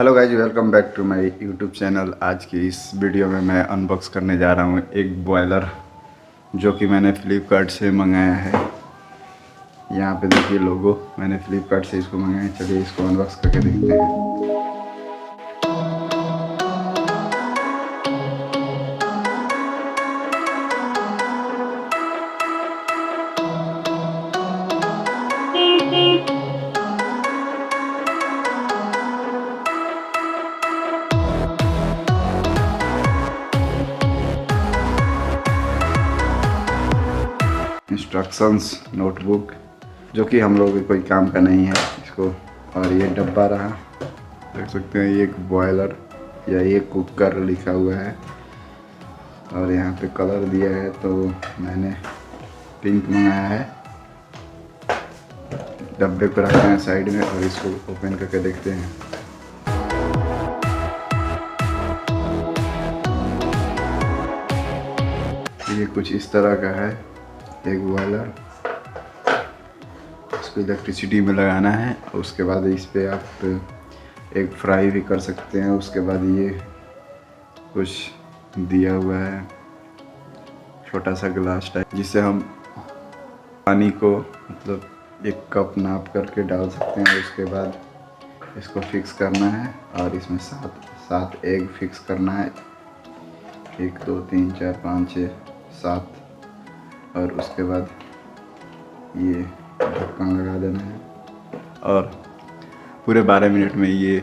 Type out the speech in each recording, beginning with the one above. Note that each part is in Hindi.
Hello guys, welcome back to my YouTube channel. आज की इस वीडियो में मैं अनबॉक्स करने जा रहा हूँ एक बॉयलर जो कि मैंने फ्लिपकार्ट से मंगाया है। यहाँ पे देखिए लोगो, मैंने फ्लिपकार्ट से इसको मंगाया है। चलिए इसको अनबॉक्स करके देखते हैं। इंस्ट्रक्शंस नोटबुक जो कि हम लोग कोई काम का नहीं है इसको। और ये डब्बा रहा, देख सकते हैं, ये एक बॉयलर या ये कुकर लिखा हुआ है। और यहाँ पे कलर दिया है तो मैंने पिंक मंगाया है। डब्बे को रखते हैं साइड में और इसको ओपन करके देखते हैं। ये कुछ इस तरह का है एक बॉयलर। इसको इलेक्ट्रिसिटी में लगाना है और उसके बाद इस पे आप एक फ्राई भी कर सकते हैं। उसके बाद ये कुछ दिया हुआ है, छोटा सा ग्लास टाइप, जिससे हम पानी को मतलब एक कप नाप करके डाल सकते हैं। उसके बाद इसको फिक्स करना है और इसमें सात एग फिक्स करना है। 1 2 3 4 5 6 7। और उसके बाद ये ढक्कन लगा देना है और पूरे 12 मिनट में ये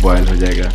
बॉयल हो जाएगा।